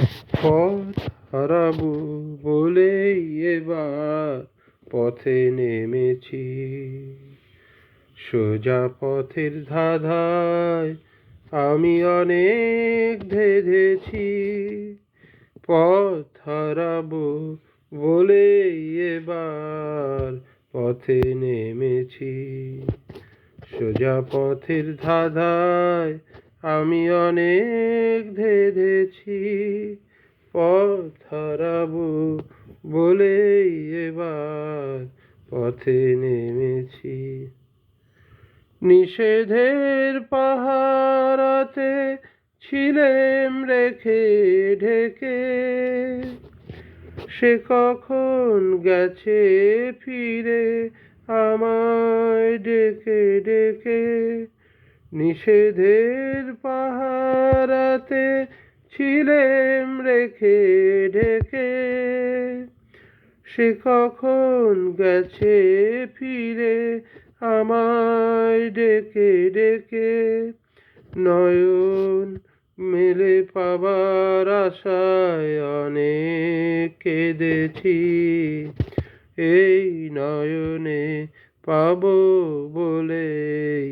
পথ হারাবো বলেই এবার পথে নেমেছি। সোজা পথের ধাঁধায় আমি অনেক ধেঁধেছি। পথ হারাবো বলেই এবার পথে নেমেছি। সোজা পথের ধাঁধায় আমি অনেক ধেঁধেছি। পথ হারাবো বলেই এবার পথে নেমেছি। নিষেধের পাহারাতে ছিলেম রেখে ঢেকে, সে কখন গেছে ফিরে আমায় ডেকে ডেকে। নিষেধের পাহারাতে ছিলেম রেখে ঢেকে, সে কখন গেছে ফিরে আমায় ডেকে ডেকে। নয়ন মেলে পাবার আশায় অনেক কেঁদেছি। এই নয়নে পাবো বলেই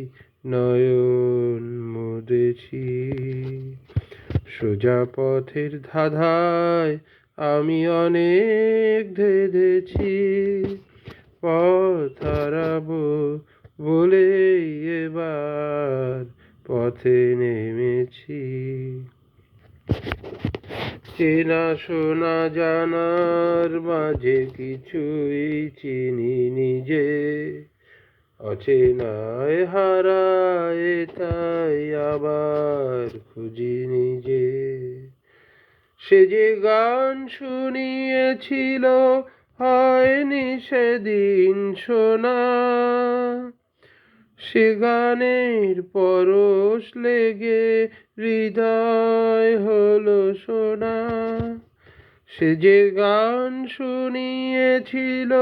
নয়ন মুদেছি। সোজা পথের ধাঁধায় আমি অনেক ধেঁধেছি। পথ হারাবো বলেই এবার পথে নেমেছি। চেনা শোনা জানার মাঝে কিছুই চিনি নিজে, অচেনায় হারায় তাই আবার খুঁজি নিজে। সে যে গান শুনিয়েছিল হয়নি সেদিন শোনা, সে গানের পরশ লেগে হৃদয় হলো সোনা। সে যে গান শুনিয়েছিল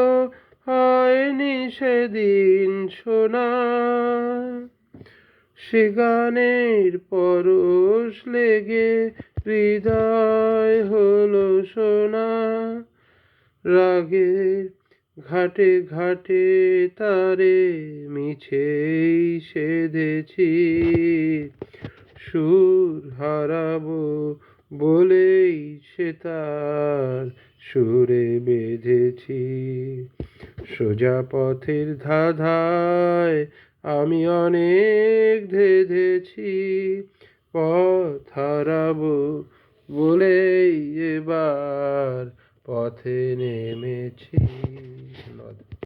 হয়নি সেদিন শোনা, সে গানের পরশ লেগে হৃদয় হলো সোনা। রাগের ঘাটে ঘাটে তারে মিছেই সেধেছি। সুর হারাবো বলেই সে তার সুরে বেঁধেছি। সোজা পথের ধাঁধায় আমি অনেক ধেঁধেছি। পথ হারাবো বলেই এবার পথে নেমেছি।